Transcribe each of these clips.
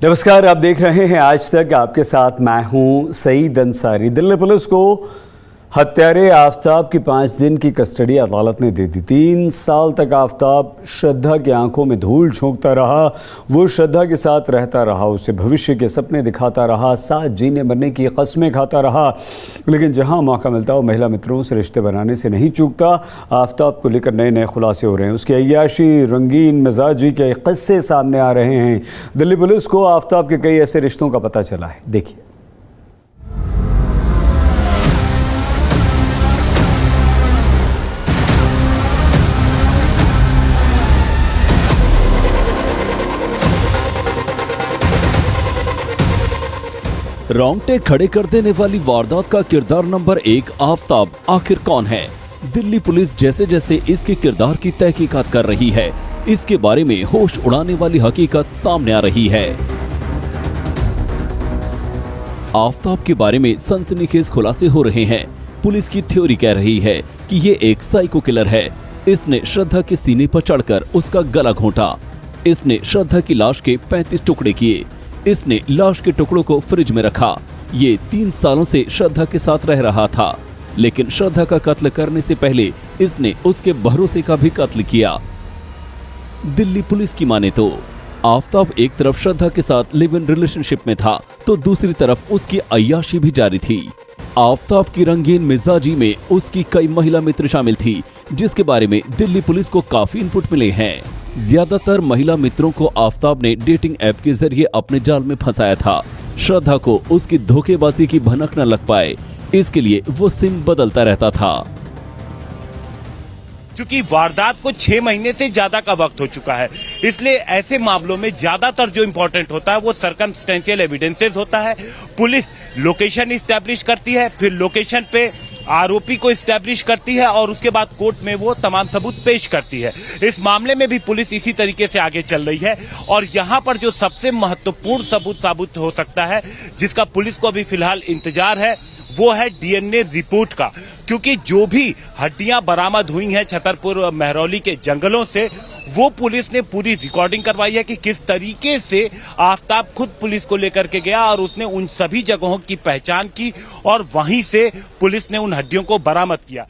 नमस्कार, आप देख रहे हैं आज तक। आपके साथ मैं हूं सईद अंसारी। दिल्ली पुलिस को हत्यारे आफताब की 5 दिन की कस्टडी अदालत ने दे दी। 3 साल तक आफताब श्रद्धा की आंखों में धूल झोंकता रहा। वो श्रद्धा के साथ रहता रहा, उसे भविष्य के सपने दिखाता रहा, साथ जीने मरने की कस्में खाता रहा। लेकिन जहां मौका मिलता वो महिला मित्रों से रिश्ते बनाने से नहीं चूकता। आफताब को लेकर नए नए खुलासे हो रहे हैं। उसकी अय्याशी, रंगीन मिजाजी के किस्से सामने आ रहे हैं। दिल्ली पुलिस को आफताब के कई ऐसे रिश्तों का पता चला है। देखिए। रोंगटे खड़े कर देने वाली वारदात का किरदार नंबर 1 आफताब आखिर कौन है? दिल्ली पुलिस जैसे जैसे इसके किरदार की तहकीकात कर रही है, इसके बारे में होश उड़ाने वाली हकीकत सामने आ रही है। आफताब के बारे में सनसनीखेज खुलासे हो रहे हैं। पुलिस की थ्योरी कह रही है कि ये एक साइको किलर है। इसने श्रद्धा के सीने पर चढ़कर उसका गला घोंटा। इसने श्रद्धा की लाश के 35 टुकड़े किए। इसने लाश के टुकड़ों को फ्रिज में रखा। ये 3 सालों से श्रद्धा के साथ रह रहा था, लेकिन श्रद्धा का कत्ल करने से पहले इसने उसके भरोसे का भी कत्ल किया। दिल्ली पुलिस की माने तो आफताब एक तरफ श्रद्धा के साथ लिव इन रिलेशनशिप में था, तो दूसरी तरफ उसकी अय्याशी भी जारी थी। आफताब की रंगीन मिजाजी में उसकी कई महिला मित्र शामिल थी, जिसके बारे में दिल्ली पुलिस को काफी इनपुट मिले हैं। ज्यादातर महिला मित्रों को आफताब ने डेटिंग ऐप के जरिए अपने जाल में फंसाया था। श्रद्धा को उसकी धोखेबाजी की भनक न लग पाए, इसके लिए वो सिम बदलता रहता था। क्योंकि वारदात को 6 महीने से ज्यादा का वक्त हो चुका है, इसलिए ऐसे मामलों में ज्यादातर जो इम्पोर्टेंट होता है वो सर्कमस्टेंशियल एविडेंसेस होता है। पुलिस लोकेशन इस्टेब्लिश करती है, फिर लोकेशन पे आरोपी को इस्टेब्लिश करती है और उसके बाद कोर्ट में वो तमाम सबूत पेश करती है। इस मामले में भी पुलिस इसी तरीके से आगे चल रही है। और यहाँ पर जो सबसे महत्वपूर्ण सबूत साबित हो सकता है, जिसका पुलिस को अभी फिलहाल इंतजार है, वो है डीएनए रिपोर्ट का। क्योंकि जो भी हड्डियां बरामद हुई हैं छतरपुर महरौली के जंगलों से, वो पुलिस ने पूरी रिकॉर्डिंग करवाई है कि किस तरीके से आफताब खुद पुलिस को लेकर के गया और उसने उन सभी जगहों की पहचान की और वहीं से पुलिस ने उन हड्डियों को बरामद किया।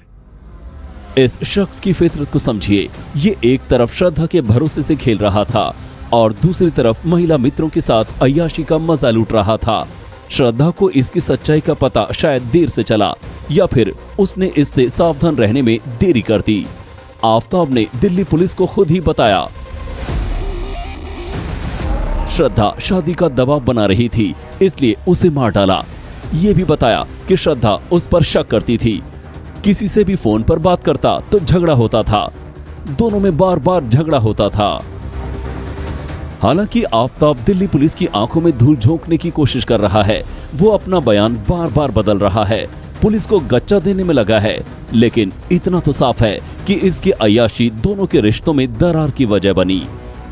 इस शख्स की फितरत को समझिए। ये एक तरफ श्रद्धा के भरोसे से खेल रहा था और दूसरी तरफ महिला मित्रों के साथ अय्याशी का मजा लूट रहा था। श्रद्धा को इसकी सच्चाई का पता शायद देर से चला, या फिर उसने इससे सावधान रहने में देरी कर दी। आफताब ने दिल्ली पुलिस को खुद ही बताया। श्रद्धा शादी का दबाव बना रही थी, इसलिए उसे मार डाला। ये भी बताया कि श्रद्धा उस पर शक करती थी। किसी से भी फोन पर बात करता तो झगड़ा होता था। दोनों में बार बार झगड़ा होता था। हालांकि आफताब दिल्ली पुलिस की आंखों में धूल झोंकने की कोशिश कर रहा है। वो अपना बयान बार बार बदल रहा है, पुलिस को गच्चा देने में लगा है। लेकिन इतना तो साफ है कि इसकी अय्याशी दोनों के रिश्तों में दरार की वजह बनी।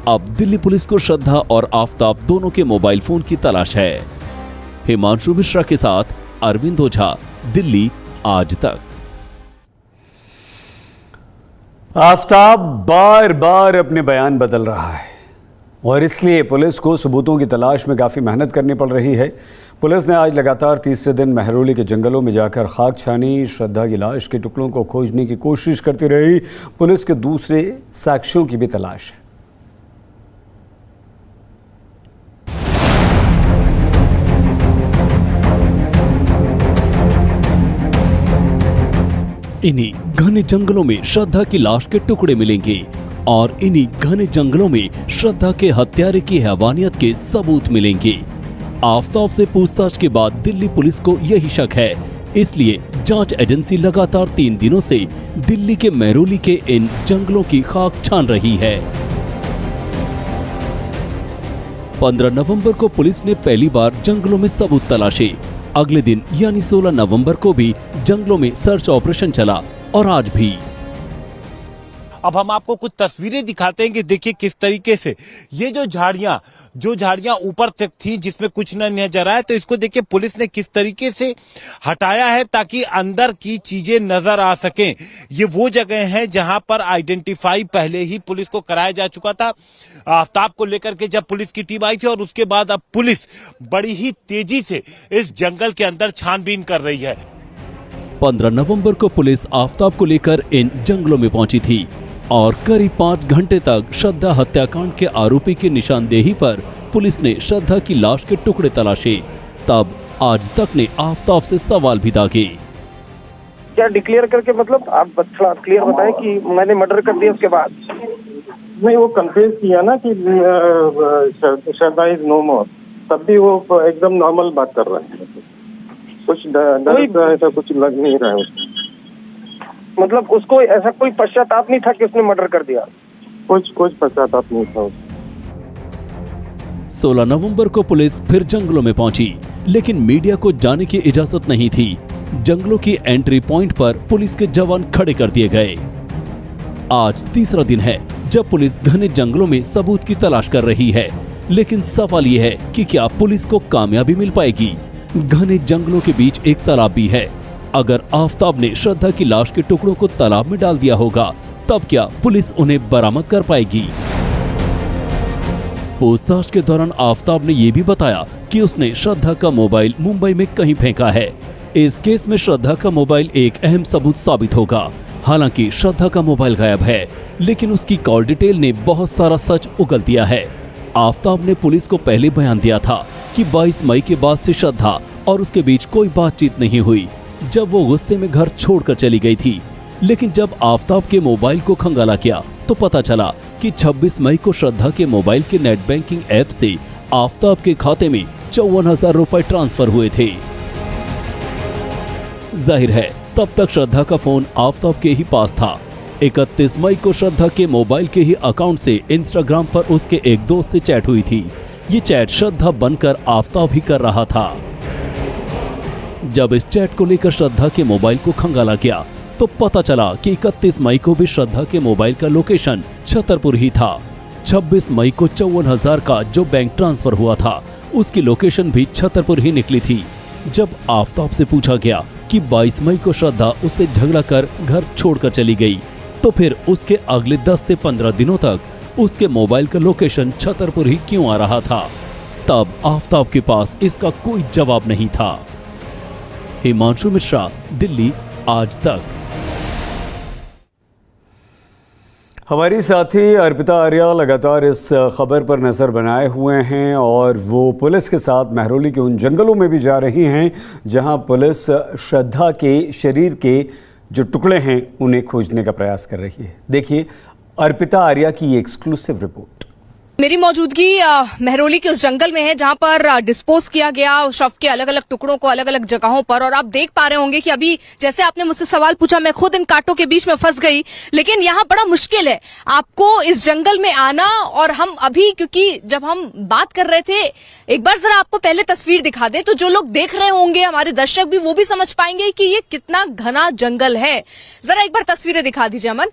अब दिल्ली पुलिस को श्रद्धा और आफताब दोनों के मोबाइल फोन की तलाश है। हिमांशु मिश्रा के साथ अरविंद ओझा, दिल्ली आज तक। आफताब बार बार अपने बयान बदल रहा है और इसलिए पुलिस को सबूतों की तलाश में काफ़ी मेहनत करनी पड़ रही है। पुलिस ने आज लगातार तीसरे दिन महरौली के जंगलों में जाकर खाक छानी। श्रद्धा की लाश के टुकड़ों को खोजने की कोशिश करती रही। पुलिस के दूसरे साक्ष्यों की भी तलाश है। इन्हीं घने जंगलों में श्रद्धा की लाश के टुकड़े मिलेंगे और इन्हीं घने जंगलों में श्रद्धा के हत्यारे की हैवानियत के सबूत मिलेंगे। आफताब से पूछताछ के बाद दिल्ली पुलिस को यही शक है, इसलिए जांच एजेंसी लगातार 3 दिनों से दिल्ली के महरौली के इन जंगलों की खाक छान रही है। 15 नवंबर को पुलिस ने पहली बार जंगलों में सबूत तलाशे। अगले दिन यानी 16 नवंबर को भी जंगलों में सर्च ऑपरेशन चला और आज भी। अब हम आपको कुछ तस्वीरें दिखाते हैं कि देखिए किस तरीके से ये जो झाड़ियां ऊपर तक थी जिसमें कुछ न नजर आए, तो इसको देखिए पुलिस ने किस तरीके से हटाया है ताकि अंदर की चीजें नजर आ सकें। ये वो जगह है जहां पर आइडेंटिफाई पहले ही पुलिस को कराया जा चुका था आफ्ताब को लेकर के जब पुलिस की टीम आई थी, और उसके बाद अब पुलिस बड़ी ही तेजी से इस जंगल के अंदर छानबीन कर रही है। 15 नवंबर को पुलिस आफ्ताब को लेकर इन जंगलों में पहुंची थी और करीब 5 घंटे तक श्रद्धा हत्याकांड के आरोपी की निशानदेही पर पुलिस ने श्रद्धा की लाश के टुकड़े तलाशे। तब आज तक ने आफ्ताब से सवाल भी दागे। क्या डिक्लेयर करके, मतलब आप थोड़ा क्लियर बताएं कि मैंने मर्डर कर दिया उसके बाद? नहीं, वो कन्फेस किया ना कि श्रद्धा इज नो मोर, तब भी वो एकदम नॉर्मल बात कर रहा है। कुछ डर ऐसा कुछ लग नहीं रहा है उसको। मतलब उसको ऐसा कोई पश्चाताप नहीं था कि उसने मर्डर कर दिया? कुछ पश्चाताप नहीं था उसको। 16 नवंबर को पुलिस फिर जंगलों में पहुंची, लेकिन मीडिया को जाने की इजाजत नहीं थी। जंगलों की एंट्री पॉइंट पर पुलिस के जवान खड़े कर दिए गए। आज तीसरा दिन है जब पुलिस घने जंगलों में सबूत की तलाश कर रही है, लेकिन सवाल ये है कि क्या पुलिस को कामयाबी मिल पाएगी। घने जंगलों के बीच एक तालाब भी है। अगर आफ्ताब ने श्रद्धा की लाश के टुकड़ों को तालाब में डाल दिया होगा, तब क्या पुलिस उन्हें बरामद कर पाएगी। पूछताछ के दौरान आफ्ताब ने ये भी बताया कि उसने श्रद्धा का मोबाइल मुंबई में कहीं फेंका है। इस केस में श्रद्धा का मोबाइल एक अहम सबूत साबित होगा। हालांकि श्रद्धा का मोबाइल गायब है, लेकिन उसकी कॉल डिटेल ने बहुत सारा सच उगल दिया है। आफ्ताब ने पुलिस को पहले बयान दिया था कि 22 मई के बाद से श्रद्धा और उसके बीच कोई बातचीत नहीं हुई, जब वो गुस्से में घर छोड़कर चली गई थी। लेकिन जब आफ्ताब के मोबाइल को खंगाला किया तो पता चला कि 26 मई को श्रद्धा के मोबाइल के नेट बैंकिंग ऐप से आफ्ताब के खाते में 54,000 रुपए ट्रांसफर हुए थे। जाहिर है तब तक श्रद्धा का फोन आफ्ताब के ही पास था। 31 मई को श्रद्धा के मोबाइल के ही अकाउंट से इंस्टाग्राम पर उसके एक दोस्त से चैट हुई थी। ये चैट श्रद्धा बनकर आफ्ताब ही कर रहा था। जब इस चैट को लेकर श्रद्धा के मोबाइल को खंगाला गया तो पता चला कि 31 मई को भी श्रद्धा के मोबाइल का लोकेशन छतरपुर ही था। 26 मई को 54,000 का जो बैंक ट्रांसफर हुआ था उसकी लोकेशन भी छतरपुर ही निकली थी। जब आफ्ताब से पूछा गया कि 22 मई को श्रद्धा उससे झगड़ा कर घर छोड़कर चली गई, तो फिर उसके अगले 10 से 15 दिनों तक उसके मोबाइल का लोकेशन छतरपुर ही क्यों आ रहा था। तब आफ्ताब के पास इसका कोई जवाब नहीं था। हिमांशु मिश्रा, दिल्ली, आज तक। हमारी साथी अर्पिता आर्या लगातार इस खबर पर नज़र बनाए हुए हैं और वो पुलिस के साथ महरौली के उन जंगलों में भी जा रही हैं जहां पुलिस श्रद्धा के शरीर के जो टुकड़े हैं उन्हें खोजने का प्रयास कर रही है। देखिए अर्पिता आर्या की ये एक्सक्लूसिव रिपोर्ट। मेरी मौजूदगी महरौली के उस जंगल में है जहां पर डिस्पोज किया गया शव के अलग अलग टुकड़ों को अलग अलग जगहों पर। और आप देख पा रहे होंगे कि अभी जैसे आपने मुझसे सवाल पूछा, मैं खुद इन कांटों के बीच में फंस गई। लेकिन यहाँ बड़ा मुश्किल है आपको इस जंगल में आना। और हम अभी, क्योंकि जब हम बात कर रहे थे, एक बार जरा आपको पहले तस्वीर दिखा दें तो जो लोग देख रहे होंगे, हमारे दर्शक भी, वो भी समझ पाएंगे कि ये कितना घना जंगल है। जरा एक बार तस्वीरें दिखा दीजिए अमन।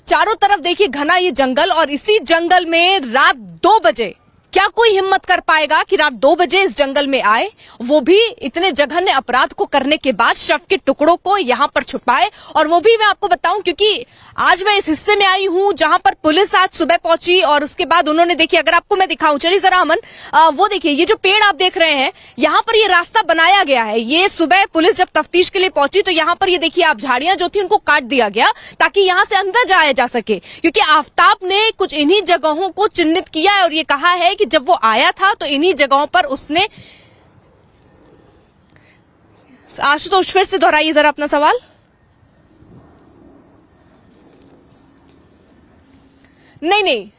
चारों तरफ देखिए घना ये जंगल, और इसी जंगल में रात 2 बजे क्या कोई हिम्मत कर पाएगा कि रात 2 बजे इस जंगल में आए, वो भी इतने जघन्य अपराध को करने के बाद शव के टुकड़ों को यहाँ पर छुपाए। और वो भी मैं आपको बताऊं, क्योंकि आज मैं इस हिस्से में आई हूँ जहां पर पुलिस आज सुबह पहुंची और उसके बाद उन्होंने, देखिए अगर आपको मैं दिखाऊं, चलिए जरा अमन, वो देखिए ये जो पेड़ आप देख रहे हैं, यहाँ पर ये रास्ता बनाया गया है। ये सुबह पुलिस जब तफ्तीश के लिए पहुंची तो यहाँ पर ये देखिए आप झाड़ियां जो थी उनको काट दिया गया ताकि यहाँ से अंदर जाया जा सके, क्योंकि आफ्ताब ने कुछ इन्हीं जगहों को चिन्हित किया है और ये कहा है कि जब वो आया था तो इन्हीं जगहों पर उसने। आशुतोष फिर से दोहराइए जरा अपना सवाल। नहीं,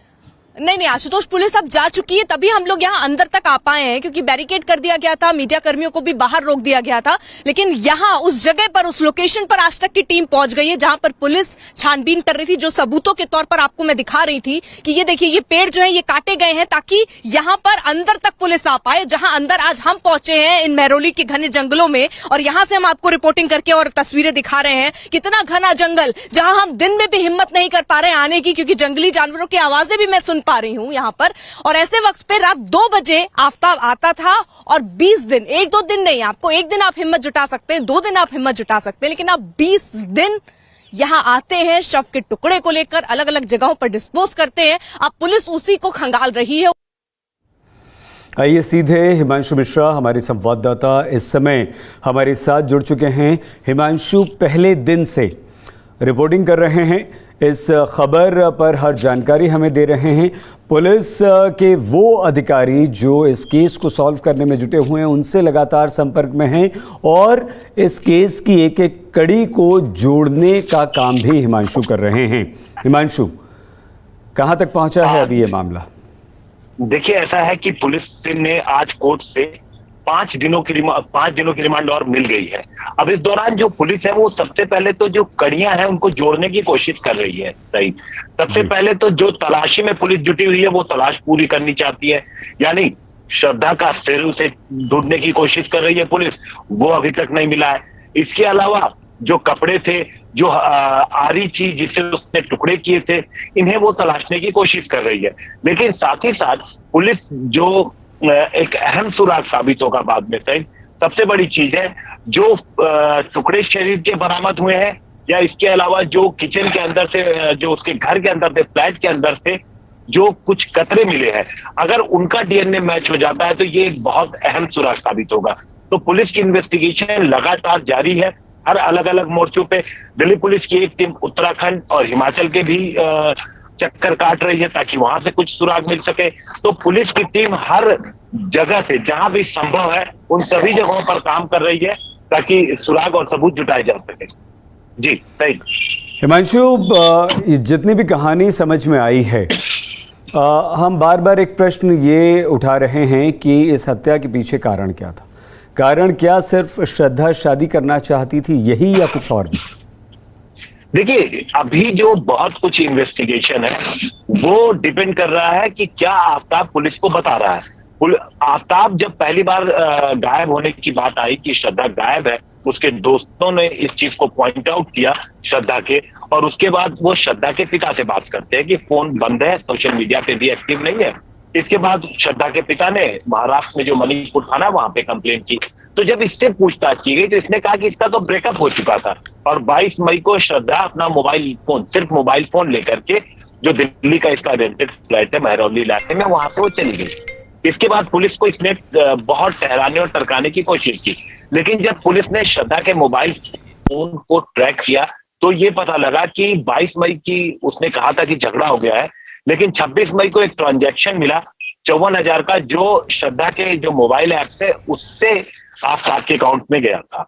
नहीं आशुतोष, पुलिस अब जा चुकी है, तभी हम लोग यहाँ अंदर तक आ पाए हैं, क्योंकि बैरिकेड कर दिया गया था, मीडिया कर्मियों को भी बाहर रोक दिया गया था। लेकिन यहाँ उस जगह पर, उस लोकेशन पर आज तक की टीम पहुंच गई है जहां पर पुलिस छानबीन कर रही थी। जो सबूतों के तौर पर आपको मैं दिखा रही थी कि ये देखिए, ये पेड़ जो है ये काटे गए हैं ताकि यहाँ पर अंदर तक पुलिस आ पाए। जहां अंदर आज हम पहुंचे हैं इन महरौली के घने जंगलों में, और यहां से हम आपको रिपोर्टिंग करके और तस्वीरें दिखा रहे हैं। कितना घना जंगल, जहां हम दिन में भी हिम्मत नहीं कर पा रहे हैं आने की, क्योंकि जंगली जानवरों की आवाजें भी मैं सुन पा रही हूं यहाँ पर। और ऐसे वक्त पे रात 2 बजे आफताब आता था, और 20 दिन, 1-2 दिन नहीं, आपको एक दिन आप हिम्मत जुटा सकते हैं, 2 दिन आप हिम्मत जुटा सकते हैं, लेकिन आप 20 दिन यहाँ आते हैं, शव के टुकड़े को लेकर अलग अलग जगहों पर डिस्पोज करते हैं। अब पुलिस उसी को खंगाल रही है। आइए सीधे हिमांशु मिश्रा, हमारे संवाददाता इस समय हमारे साथ जुड़ चुके हैं। हिमांशु, पहले दिन से रिपोर्टिंग कर रहे हैं, इस खबर पर हर जानकारी हमें दे रहे हैं। पुलिस के वो अधिकारी जो इस केस को सॉल्व करने में जुटे हुए हैं, उनसे लगातार संपर्क में हैं और इस केस की एक एक कड़ी को जोड़ने का काम भी हिमांशु कर रहे हैं। हिमांशु, कहां तक पहुंचा है अभी ये मामला? देखिए, ऐसा है कि पुलिस ने आज कोर्ट से 5 दिनों की रिमांड और मिल गई है। अब इस दौरान जो पुलिस है वो सबसे पहले तो जो कड़ियां हैं उनको जोड़ने की कोशिश कर रही है। सही, सबसे पहले तो जो तलाशी में पुलिस जुटी हुई है वो तलाश पूरी करनी चाहती है, यानी श्रद्धा का सिर उसे ढूंढने की कोशिश कर रही है पुलिस, वो अभी तक नहीं मिला है। इसके अलावा जो कपड़े थे, जो आरी चीज जिससे उसने टुकड़े किए थे, इन्हें वो तलाशने की कोशिश कर रही है। लेकिन साथ ही साथ पुलिस जो एक अहम सुराग साबित होगा बाद में, सही, सबसे बड़ी चीज है जो टुकड़े शरीर के बरामद हुए हैं, या इसके अलावा जो किचन के अंदर से, जो उसके घर के अंदर से, फ्लैट के अंदर से जो कुछ कतरे मिले हैं, अगर उनका डीएनए मैच हो जाता है तो ये एक बहुत अहम सुराग साबित होगा। तो पुलिस की इन्वेस्टिगेशन लगातार जारी है हर अलग अलग मोर्चों पे। दिल्ली पुलिस की एक टीम उत्तराखंड और हिमाचल के भी चक्कर काट रही है ताकि वहां से कुछ सुराग मिल सके। तो पुलिस की टीम हर जगह से, जहां भी संभव है, उन सभी जगहों पर काम कर रही है ताकि सुराग और सबूत जुटाए जा सके। जी सही। हिमांशु, जितनी भी कहानी समझ में आई है, हम बार बार एक प्रश्न ये उठा रहे हैं कि इस हत्या के पीछे कारण क्या था? कारण क्या सिर्फ श्रद्धा शादी करना चाहती थी, यही, या कुछ और भी? देखिए, अभी जो बहुत कुछ इन्वेस्टिगेशन है वो डिपेंड कर रहा है कि क्या आफताब पुलिस को बता रहा है। आफताब जब पहली बार गायब होने की बात आई कि श्रद्धा गायब है, उसके दोस्तों ने इस चीज को पॉइंट आउट किया श्रद्धा के, और उसके बाद वो श्रद्धा के पिता से बात करते हैं कि फोन बंद है, सोशल मीडिया पे भी एक्टिव नहीं है। इसके बाद श्रद्धा के पिता ने महाराष्ट्र में जो मणिपुर थाना वहां पे कंप्लेंट की। तो जब इससे पूछताछ की गई तो इसने कहा कि इसका तो ब्रेकअप हो चुका था, और 22 मई को श्रद्धा अपना मोबाइल फोन, सिर्फ मोबाइल फोन लेकर के, जो दिल्ली का इसका रेंटेड फ्लैट है महरौली इलाके में, वहां से वो चली गई। इसके बाद पुलिस को इसने बहुत ठहराने और टरकाने की कोशिश की, लेकिन जब पुलिस ने श्रद्धा के मोबाइल फोन को ट्रैक किया तो ये पता लगा कि 22 मई की उसने कहा था कि झगड़ा हो गया है, लेकिन 26 मई को एक ट्रांजैक्शन मिला 54,000 का, जो श्रद्धा के जो मोबाइल ऐप से उससे आफताब के अकाउंट में गया था।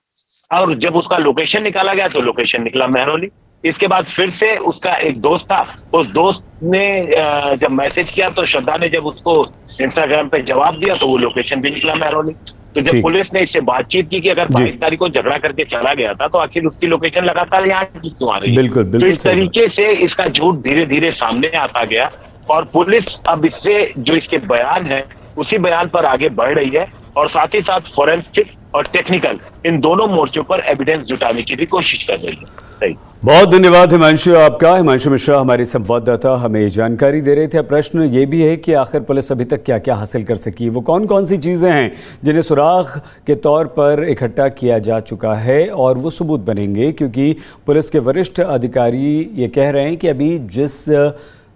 और जब उसका लोकेशन निकाला गया तो लोकेशन निकला महरौली। इसके बाद फिर से उसका एक दोस्त था, उस दोस्त ने जब मैसेज किया तो श्रद्धा ने जब उसको इंस्टाग्राम पे जवाब दिया तो वो लोकेशन भी निकला महरौली। तो जब पुलिस ने इससे बातचीत की कि अगर 22 तारीख को झगड़ा करके चला गया था तो आखिर उसकी लोकेशन लगातार यहाँ क्यों आ रही है? बिल्कुल, तो इस तरीके से इसका झूठ धीरे धीरे सामने आता गया, और पुलिस अब इससे जो इसके बयान है उसी बयान पर आगे बढ़ रही है, और साथ ही साथ फोरेंसिक और टेक्निकल, इन दोनों मोर्चों पर एविडेंस जुटाने की भी कोशिश कर रही है। सही। बहुत धन्यवाद हिमांशु आपका। हिमांशु मिश्रा हमारे संवाददाता हमें जानकारी दे रहे थे। प्रश्न ये भी है कि आखिर पुलिस अभी तक क्या क्या हासिल कर सकी, वो कौन कौन सी चीज़ें हैं जिन्हें सुराग के तौर पर इकट्ठा किया जा चुका है और वो सबूत बनेंगे, क्योंकि पुलिस के वरिष्ठ अधिकारी ये कह रहे हैं कि अभी जिस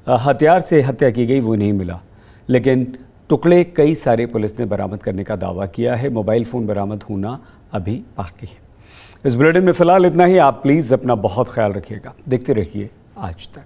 हथियार से हत्या की गई वो नहीं मिला, लेकिन टुकड़े कई सारे पुलिस ने बरामद करने का दावा किया है। मोबाइल फ़ोन बरामद होना अभी बाकी है। इस बुलेटिन में फ़िलहाल इतना ही। आप प्लीज़ अपना बहुत ख्याल रखिएगा। देखते रहिए आज तक।